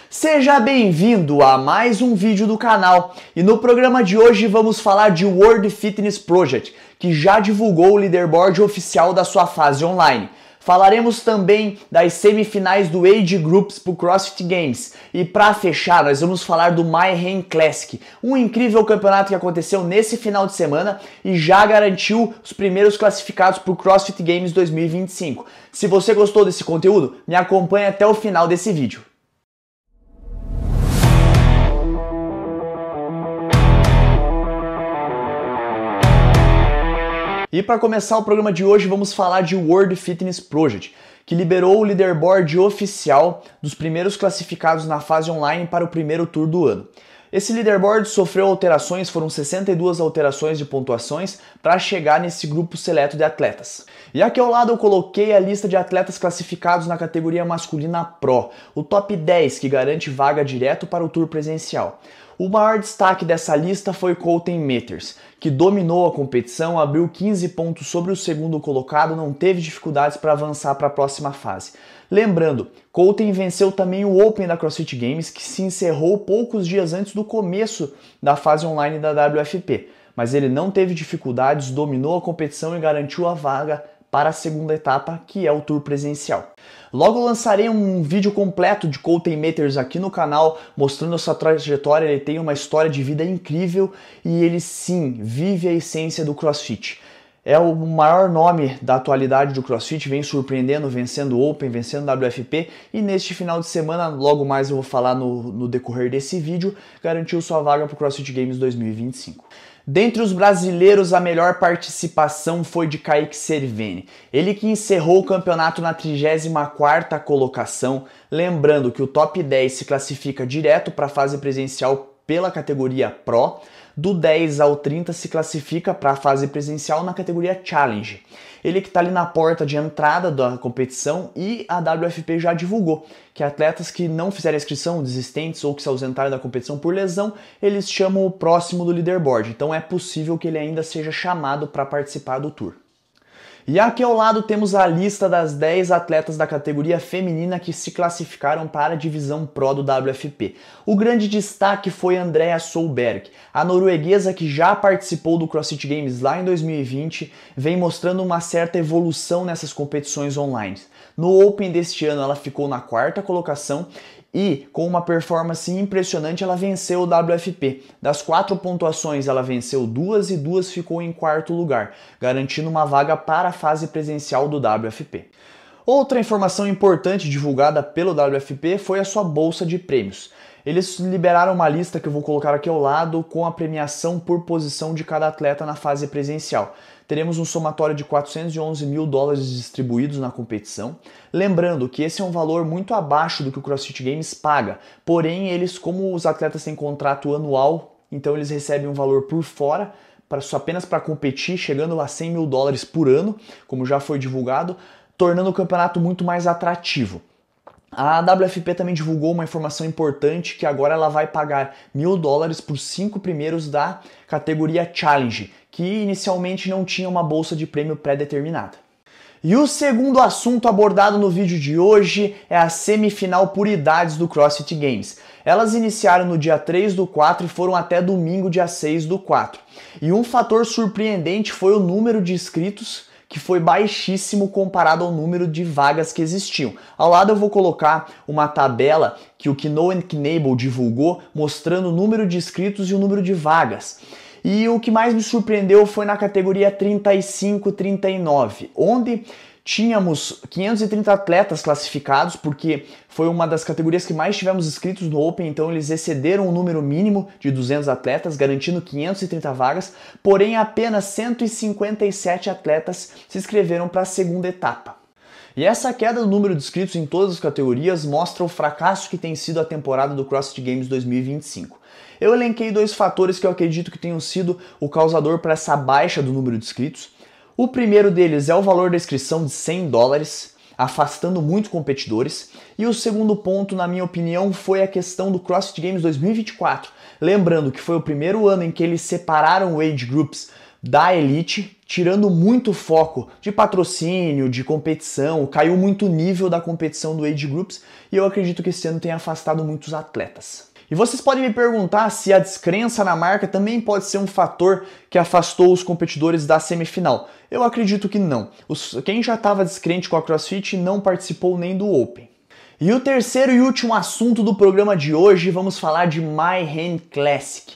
Seja bem-vindo a mais um vídeo do canal e no programa de hoje vamos falar de World Fitness Project, que já divulgou o leaderboard oficial da sua fase online. Falaremos também das semifinais do Age Groups para o CrossFit Games e para fechar nós vamos falar do Mayhem Classic, um incrível campeonato que aconteceu nesse final de semana e já garantiu os primeiros classificados para o CrossFit Games 2025. Se você gostou desse conteúdo, me acompanhe até o final desse vídeo. E para começar o programa de hoje, vamos falar de World Fitness Project, que liberou o leaderboard oficial dos primeiros classificados na fase online para o primeiro tour do ano. Esse leaderboard sofreu alterações, foram 62 alterações de pontuações para chegar nesse grupo seleto de atletas. E aqui ao lado eu coloquei a lista de atletas classificados na categoria masculina Pro, o top 10 que garante vaga direto para o tour presencial. O maior destaque dessa lista foi Colten Meters, que dominou a competição, abriu 15 pontos sobre o segundo colocado, não teve dificuldades para avançar para a próxima fase. Lembrando, Colten venceu também o Open da CrossFit Games, que se encerrou poucos dias antes do começo da fase online da WFP, mas ele não teve dificuldades, dominou a competição e garantiu a vaga para a segunda etapa, que é o tour presencial. Logo lançarei um vídeo completo de Colten Meters aqui no canal, mostrando a sua trajetória. Ele tem uma história de vida incrível e ele sim vive a essência do CrossFit. É o maior nome da atualidade do CrossFit, vem surpreendendo, vencendo o Open, vencendo o WFP e neste final de semana, logo mais eu vou falar no decorrer desse vídeo, garantiu sua vaga para o CrossFit Games 2025. Dentre os brasileiros, a melhor participação foi de Kaique Cerveni. Ele que encerrou o campeonato na 34ª colocação, lembrando que o top 10 se classifica direto para a fase presencial pela categoria Pro, do 10 ao 30 se classifica para a fase presencial na categoria Challenge. Ele que está ali na porta de entrada da competição e a WFP já divulgou que atletas que não fizeram inscrição, desistentes ou que se ausentaram da competição por lesão, eles chamam o próximo do leaderboard. Então é possível que ele ainda seja chamado para participar do tour. E aqui ao lado temos a lista das 10 atletas da categoria feminina que se classificaram para a divisão Pro do WFP. O grande destaque foi Andrea Solberg, a norueguesa que já participou do CrossFit Games lá em 2020, vem mostrando uma certa evolução nessas competições online. No Open deste ano ela ficou na 4ª colocação e com uma performance impressionante ela venceu o WFP. Das 4 pontuações ela venceu 2 e 2 ficou em 4º lugar, garantindo uma vaga para a fase presencial do WFP. Outra informação importante divulgada pelo WFP foi a sua bolsa de prêmios. Eles liberaram uma lista que eu vou colocar aqui ao lado com a premiação por posição de cada atleta na fase presencial. Teremos um somatório de 411 mil dólares distribuídos na competição. Lembrando que esse é um valor muito abaixo do que o CrossFit Games paga, porém eles, como os atletas têm contrato anual, então eles recebem um valor por fora, apenas para competir, chegando a 100 mil dólares por ano, como já foi divulgado, tornando o campeonato muito mais atrativo. A WFP também divulgou uma informação importante que agora ela vai pagar 1.000 dólares por 5 primeiros da categoria Challenge, que inicialmente não tinha uma bolsa de prêmio pré-determinada. E o segundo assunto abordado no vídeo de hoje é a semifinal por idades do CrossFit Games. Elas iniciaram no dia 3 do 4 e foram até domingo, dia 6 do 4. E um fator surpreendente foi o número de inscritos, que foi baixíssimo comparado ao número de vagas que existiam. Ao lado eu vou colocar uma tabela que o Kno and Knable divulgou, mostrando o número de inscritos e o número de vagas. E o que mais me surpreendeu foi na categoria 35-39, onde tínhamos 530 atletas classificados, porque foi uma das categorias que mais tivemos inscritos no Open, então eles excederam o número mínimo de 200 atletas, garantindo 530 vagas, porém apenas 157 atletas se inscreveram para a segunda etapa. E essa queda do número de inscritos em todas as categorias mostra o fracasso que tem sido a temporada do CrossFit Games 2025. Eu elenquei 2 fatores que eu acredito que tenham sido o causador para essa baixa do número de inscritos. O primeiro deles é o valor da inscrição de 100 dólares, afastando muito competidores. E o segundo ponto, na minha opinião, foi a questão do CrossFit Games 2024. Lembrando que foi o primeiro ano em que eles separaram o Age Groups da elite, tirando muito foco de patrocínio, de competição, caiu muito o nível da competição do Age Groups e eu acredito que esse ano tenha afastado muitos atletas. E vocês podem me perguntar se a descrença na marca também pode ser um fator que afastou os competidores da semifinal. Eu acredito que não. Quem já estava descrente com a CrossFit não participou nem do Open. E o terceiro e último assunto do programa de hoje, vamos falar de My Hand Classic.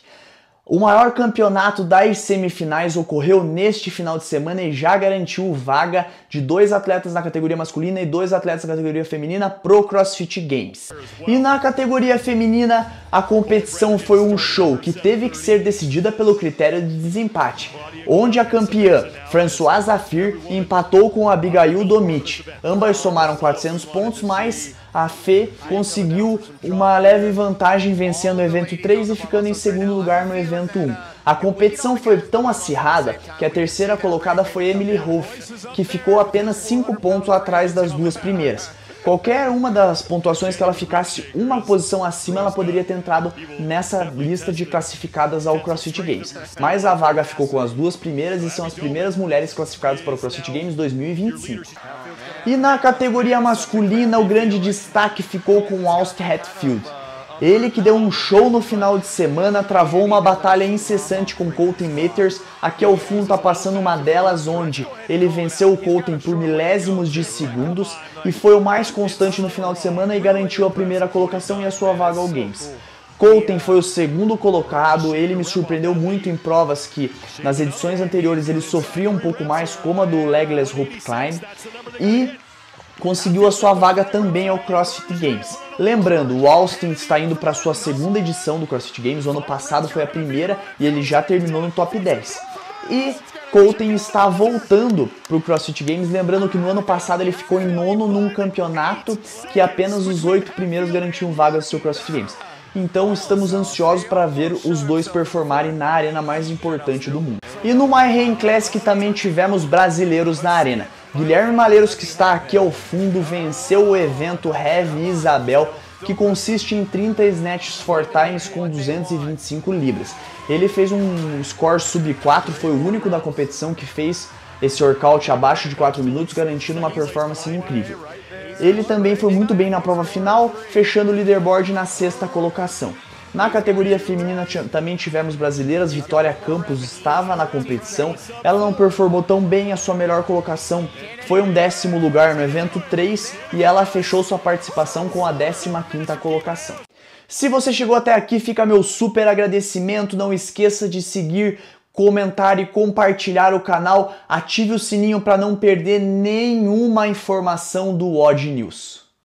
O maior campeonato das semifinais ocorreu neste final de semana e já garantiu vaga de 2 atletas na categoria masculina e 2 atletas na categoria feminina pro CrossFit Games. E na categoria feminina, a competição foi um show que teve que ser decidida pelo critério de desempate, onde a campeã Françoise Zafir empatou com a Abigail Domit. Ambas somaram 400 pontos, mas a Fê conseguiu uma leve vantagem vencendo o evento 3 e ficando em segundo lugar no evento 1. A competição foi tão acirrada que a terceira colocada foi Emily Rolfe, que ficou apenas 5 pontos atrás das duas primeiras. Qualquer uma das pontuações que ela ficasse uma posição acima, ela poderia ter entrado nessa lista de classificadas ao CrossFit Games. Mas a vaga ficou com as duas primeiras e são as primeiras mulheres classificadas para o CrossFit Games 2025. E na categoria masculina, o grande destaque ficou com Austin Hatfield. Ele que deu um show no final de semana, travou uma batalha incessante com Colton Matters. Aqui ao fundo tá passando uma delas onde ele venceu o Colton por milésimos de segundos e foi o mais constante no final de semana e garantiu a primeira colocação e a sua vaga ao Games. Colton foi o segundo colocado, ele me surpreendeu muito em provas que nas edições anteriores ele sofria um pouco mais, como a do Legless Rope Climb, e conseguiu a sua vaga também ao CrossFit Games. Lembrando, o Austin está indo para a sua segunda edição do CrossFit Games, o ano passado foi a primeira e ele já terminou no top 10. E Colton está voltando para o CrossFit Games, lembrando que no ano passado ele ficou em nono num campeonato que apenas os 8 primeiros garantiam vagas no seu CrossFit Games. Então estamos ansiosos para ver os dois performarem na arena mais importante do mundo. E no My Hand Classic também tivemos brasileiros na arena. Guilherme Malheiros, que está aqui ao fundo, venceu o evento Heavy Isabel, que consiste em 30 snatches 4 times com 225 libras. Ele fez um score sub 4, foi o único da competição que fez esse workout abaixo de 4 minutos, garantindo uma performance incrível. Ele também foi muito bem na prova final, fechando o leaderboard na 6ª colocação. Na categoria feminina também tivemos brasileiras, Vitória Campos estava na competição, ela não performou tão bem, a sua melhor colocação foi um 10º lugar no evento 3 e ela fechou sua participação com a 15ª colocação. Se você chegou até aqui, fica meu super agradecimento, não esqueça de seguir, comentar e compartilhar o canal, ative o sininho para não perder nenhuma informação do Odd News.